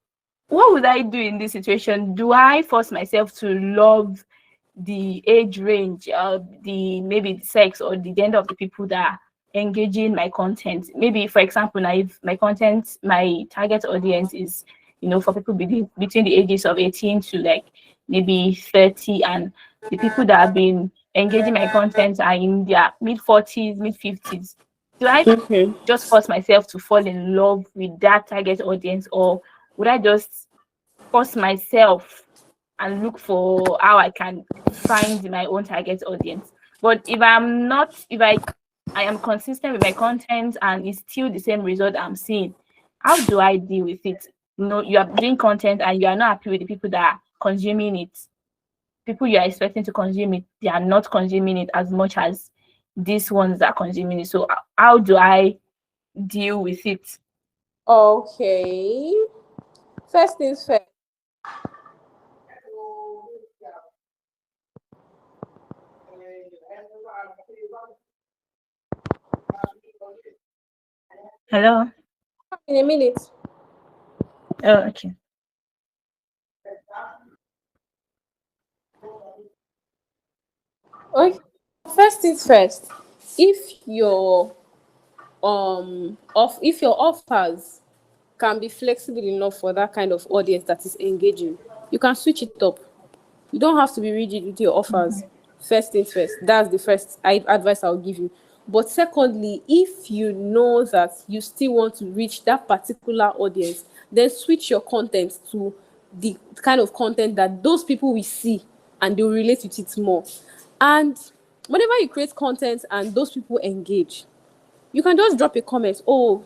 what would I do in this situation? Do I force myself to love the age range, the maybe the sex or the gender of the people that are engaging my content? Maybe, for example, now if my target audience is, for people between the ages of 18 to like maybe 30, and the people that have been engaging my content are in their mid 40s, mid 50s. Do I Okay. just force myself to fall in love with that target audience, or would I just force myself and look for how I can find my own target audience? But if I am consistent with my content and it's still the same result I'm seeing, how do I deal with it? You are doing content and you are not happy with the people that are consuming it. People you are expecting to consume it, they are not consuming it as much as these ones that are consuming it. So how do I deal with it? Okay. First things first. Hello? In a minute. Oh, okay. Okay. First things first. If your if your offers can be flexible enough for that kind of audience that is engaging, you can switch it up. You don't have to be rigid with your offers. First things first. That's the first advice I'll give you. But secondly, if you know that you still want to reach that particular audience, then switch your content to the kind of content that those people will see and they'll relate with it more. And whenever you create content and those people engage, you can just drop a comment. Oh,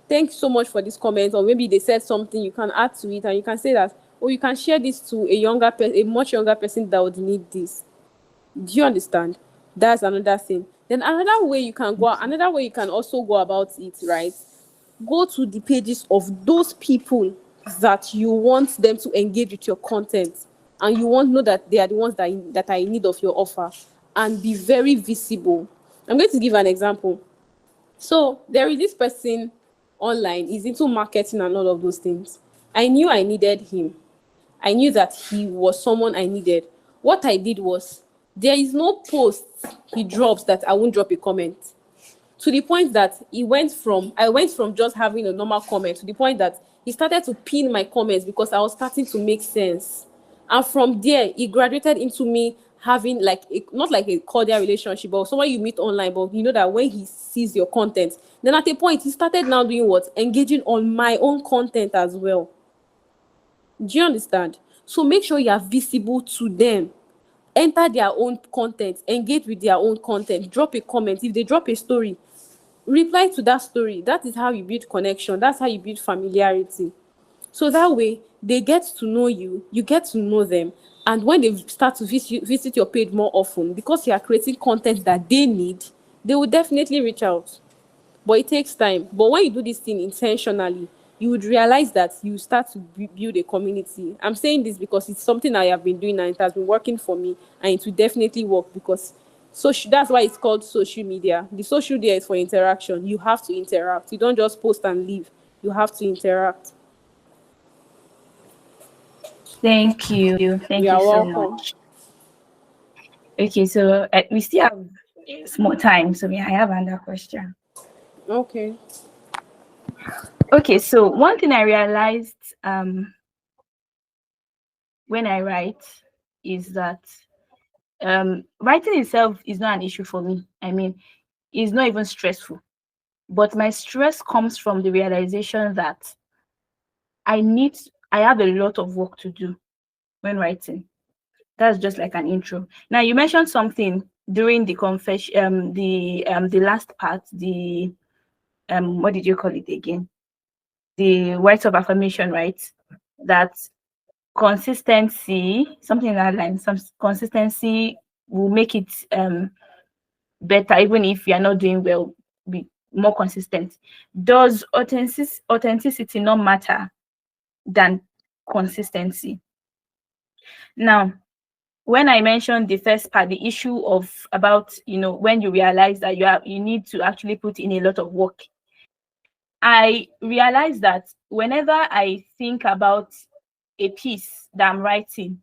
thanks so much for this comment. Or maybe they said something, you can add to it and you can say that, or you can share this to a much younger person that would need this. Do you understand? That's another thing. Then another way you can also go about it, right? Go to the pages of those people that you want them to engage with your content, and you want to know that they are the ones that are in need of your offer, and be very visible. I'm going to give an example. So there is this person online, he's into marketing and all of those things. I knew I needed him. I knew that he was someone I needed. What I did was, there is no post he drops that I won't drop a comment. To the point that I went from just having a normal comment to the point that he started to pin my comments because I was starting to make sense. And from there, it graduated into me having not like a cordial relationship, but someone you meet online, but you know that when he sees your content, then at a point he started now doing what? Engaging on my own content as well. Do you understand? So make sure you are visible to them. Enter their own content, engage with their own content, drop a comment. If they drop a story, reply to that story. That is how you build connection. That's how you build familiarity. So that way, they get to know you, you get to know them. And when they start to visit your page more often, because you are creating content that they need, they will definitely reach out. But it takes time. But when you do this thing intentionally, you would realize that you start to build a community. I'm saying this because it's something I have been doing and it has been working for me, and it will definitely work because that's why it's called social media. The social media is for interaction. You have to interact. You don't just post and leave. You have to interact. Thank you. Thank you You're so welcome. much. Okay, so we still have more time. So I have another question. Okay. Okay, so one thing I realized when I write is that writing itself is not an issue for me. I mean, it's not even stressful. But my stress comes from the realization that I have a lot of work to do when writing. That's just like an intro. Now you mentioned something during the confession, the last part, the what did you call it again? The words of affirmation, right? That consistency, something in that line, some consistency will make it better, even if you are not doing well, be more consistent. Does authenticity not matter than consistency? Now, when I mentioned the first part, the issue of about when you realize that you need to actually put in a lot of work, I realize that whenever I think about a piece that I'm writing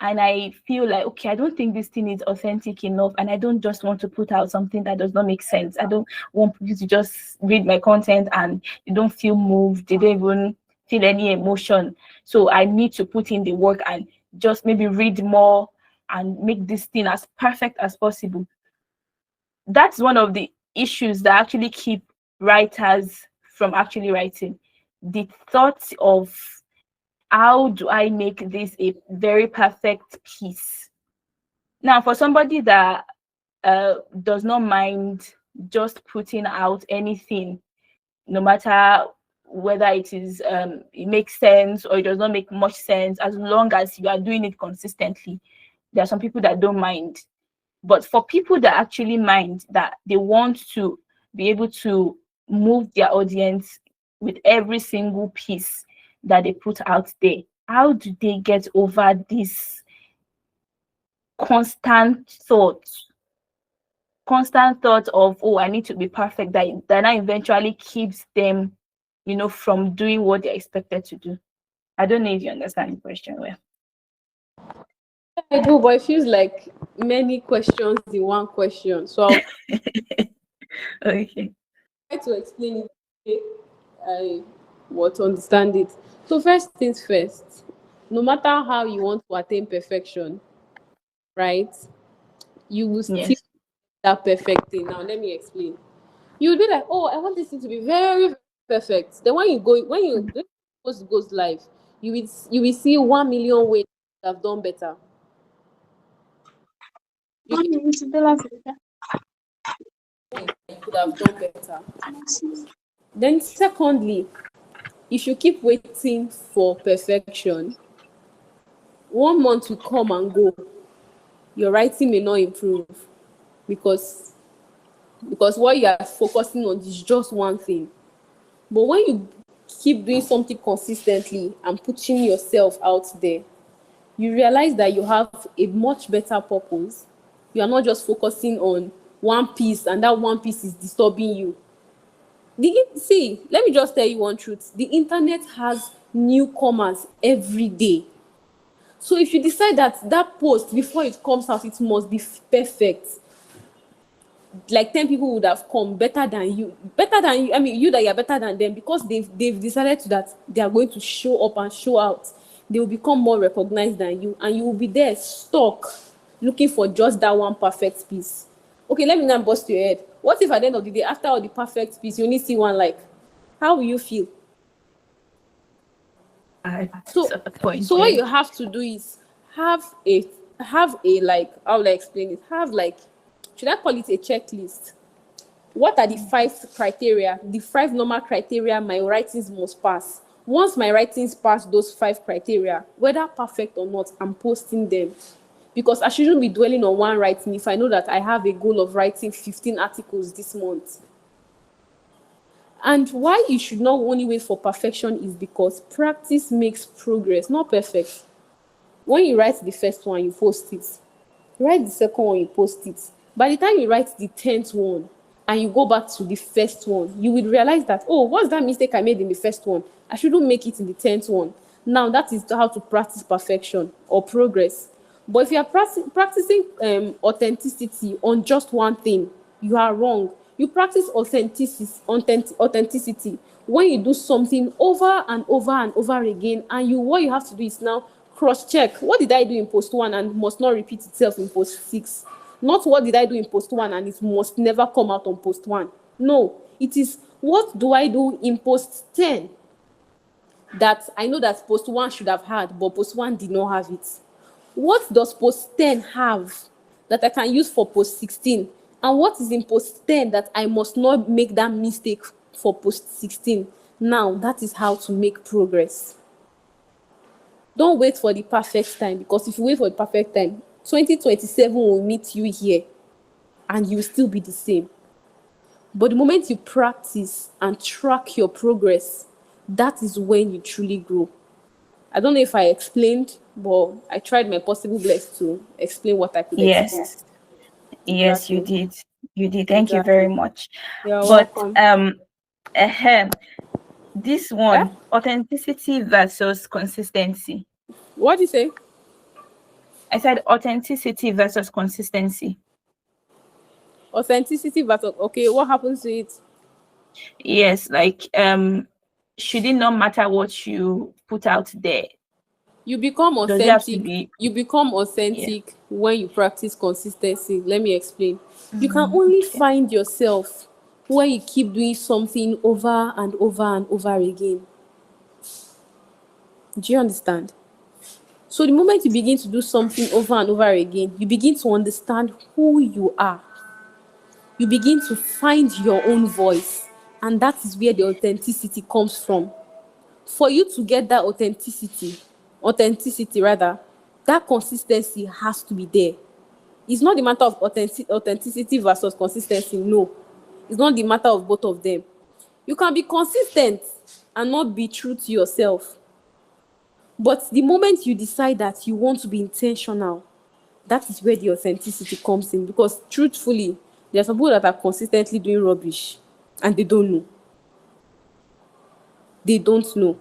and I feel like, okay, I don't think this thing is authentic enough, and I don't just want to put out something that does not make sense. I don't want you to just read my content and you don't feel moved, you don't even feel any emotion. So I need to put in the work and just maybe read more and make this thing as perfect as possible. That's one of the issues that actually keep writers from actually writing. The thought of how do I make this a very perfect piece? Now, for somebody that does not mind just putting out anything, no matter whether it makes sense or it does not make much sense, as long as you are doing it consistently, there are some people that don't mind. But for people that actually mind, that they want to be able to move their audience with every single piece that they put out there, how do they get over this constant thought of, oh, I need to be perfect, that now eventually keeps them from doing what they're expected to do? I don't know if you understand the question well. I do, but it feels like many questions in one question. So I'll Okay. try to explain it the way I want to understand it. So first things first, no matter how you want to attain perfection, right? You will still Yes. that perfect thing. Now let me explain. You'll be like, oh, I want this thing to be very, very perfect. Then when you post goes live, you will see 1 million ways to have done better. You could have done better. Then secondly, if you keep waiting for perfection, 1 month will come and go. Your writing may not improve because what you are focusing on is just one thing. But when you keep doing something consistently and putting yourself out there, you realize that you have a much better purpose. You are not just focusing on one piece and that one piece is disturbing you. See, let me just tell you one truth. The internet has newcomers every day. So if you decide that post, before it comes out, it must be perfect, like 10 people would have come better than you. I mean, you that you're better than them, because they've decided that they are going to show up and show out. They will become more recognized than you, and you will be there stuck looking for just that one perfect piece. Okay, let me now bust your head. What if at the end of the day, after all the perfect piece, you only see one like? How will you feel? So That's a point. so what you have to do is have a like, how will I explain it? Have like, should I call it a checklist? What are the 5 normal criteria my writings must pass? Once my writings pass those 5 criteria, whether perfect or not, I'm posting them. Because I shouldn't be dwelling on one writing if I know that I have a goal of writing 15 articles this month. And why you should not only wait for perfection is because practice makes progress, not perfect. When you write the first one, you post it. Write the second one, you post it. By the time you write the 10th one and you go back to the first one, you will realize that, oh, what's that mistake I made in the first one? I shouldn't make it in the 10th one. Now, that is how to practice perfection or progress. But if you are practicing authenticity on just one thing, you are wrong. You practice authenticity when you do something over and over and over again, and what you have to do is now cross-check. What did I do in post 1 and must not repeat itself in post 6? Not what did I do in post 1 and it must never come out on post 1. No, it is what do I do in post 10 that I know that post 1 should have had, but post 1 did not have it. What does post 10 have that I can use for post 16? And what is in post 10 that I must not make that mistake for post 16? Now, that is how to make progress. Don't wait for the perfect time, because if you wait for the perfect time, 2027 will meet you here and you'll still be the same. But the moment you practice and track your progress, that is when you truly grow. I don't know if I explained, but I tried my possible best to explain what I could explain. Yes, you Exactly. did. You did. Thank you very much. You're But welcome. this one, authenticity versus consistency. What do you say? I said authenticity versus consistency. Authenticity versus, okay, what happens to it? Yes, like should it not matter what you put out there? You become Does it have to authentic. be? You become Yeah. authentic when you practice consistency. Let me explain. You can only Okay. find yourself when you keep doing something over and over and over again. Do you understand? So the moment you begin to do something over and over again, you begin to understand who you are. You begin to find your own voice, and that is where the authenticity comes from. For you to get that authenticity rather, that consistency has to be there. It's not the matter of authenticity versus consistency. No, it's not the matter of both of them. You can be consistent and not be true to yourself. But the moment you decide that you want to be intentional, that is where the authenticity comes in. Because truthfully, there are some people that are consistently doing rubbish and they don't know. They don't know.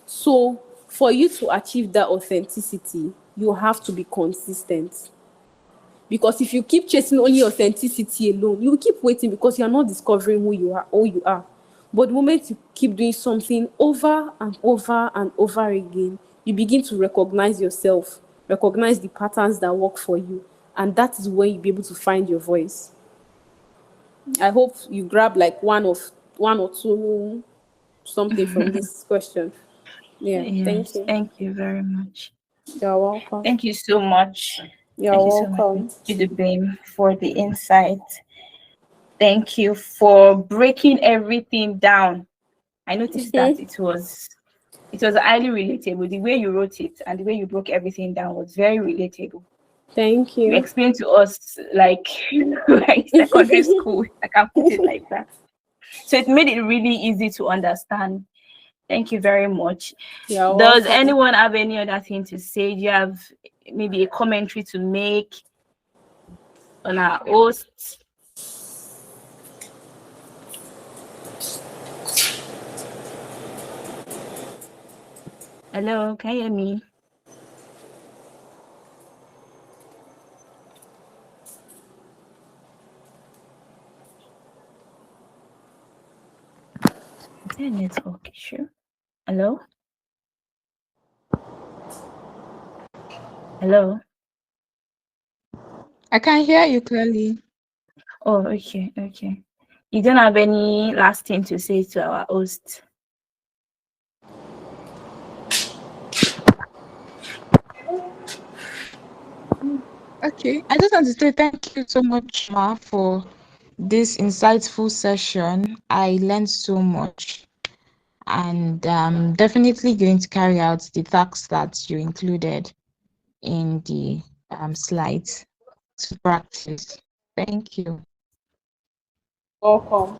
So for you to achieve that authenticity, you have to be consistent. Because if you keep chasing only authenticity alone, you will keep waiting because you are not discovering who you are. But the moment you keep doing something over and over and over again, you begin to recognize yourself, recognize the patterns that work for you. And that is when you'll be able to find your voice. I hope you grab like one or two something from this question. Yeah, thank Yes, you. thank you very much. You're welcome. Thank you so much. You're Thank you so much, welcome. Judubim, for the insight. Thank you for breaking everything down. I noticed that it was highly relatable. The way you wrote it and the way you broke everything down was very relatable. Thank You you. explained to us like like secondary school. I can put it like that. So it made it really easy to understand. Thank you very much. You're Does welcome. anyone have any other thing to say? Do you have maybe a commentary to make on our hosts? Hello, can you hear me? Is there a network issue? Hello? Hello? I can hear you clearly. Oh, okay, okay. You don't have any last thing to say to our host? Okay, I just want to say thank you so much, Ma, for this insightful session. I learned so much, and definitely going to carry out the tasks that you included in the slides to practice. Thank you. Welcome.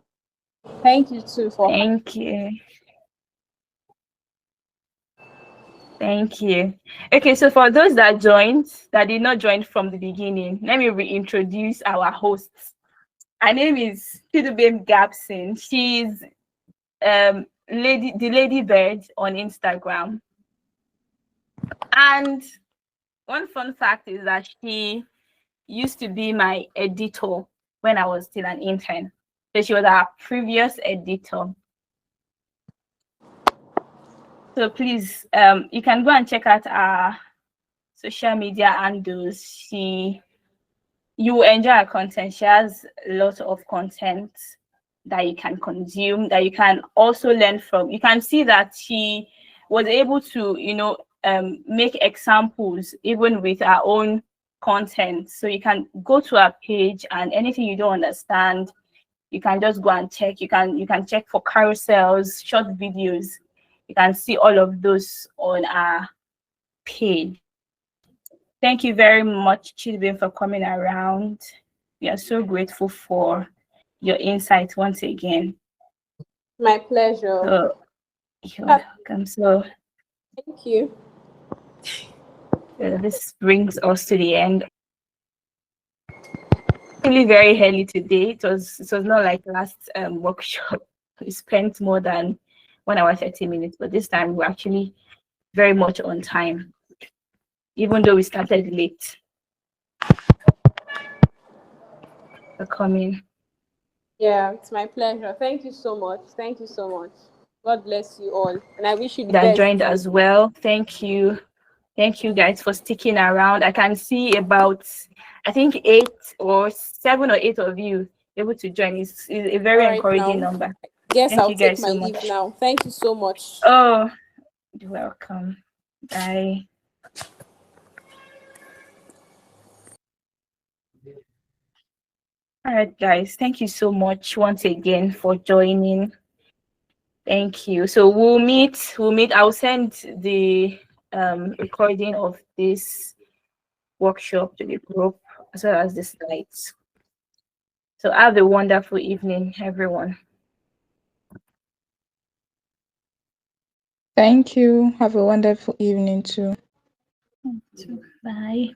Thank you too for. Thank you. Thank you. Okay, so for those that did not join from the beginning, let me reintroduce our hosts. Her name is Tidubim Gabson. She's the lady bird on Instagram. And one fun fact is that she used to be my editor when I was still an intern. So she was our previous editor. So please, you can go and check out our social media handles. You will enjoy her content. She has a lot of content that you can consume, that you can also learn from. You can see that she was able to, make examples even with her own content. So you can go to her page, and anything you don't understand, you can just go and check. You can check for carousels, short videos. You can see all of those on our page. Thank you very much, Chidbin, for coming around. We are so grateful for your insight once again. My pleasure. So you're welcome. So Thank you. this brings us to the end. Really very early today. It was not like last workshop. We spent more than 1 hour 30 minutes, but this time we're actually very much on time, even though we started late. For coming. Yeah, it's my pleasure. Thank you so much. Thank you so much. God bless you all, and I wish you the That best. joined as well. Thank you guys for sticking around. I can see about, I think 7 or 8 of you able to join. It's a very encouraging number. Yes, Thank I'll you take guys my so leave much. now. Thank you so much. Oh, you're welcome. Bye. All right, guys. Thank you so much once again for joining. Thank you. So we'll meet. I'll send the recording of this workshop to the group as well as the slides. So have a wonderful evening, everyone. Thank you. Have a wonderful evening too. Bye.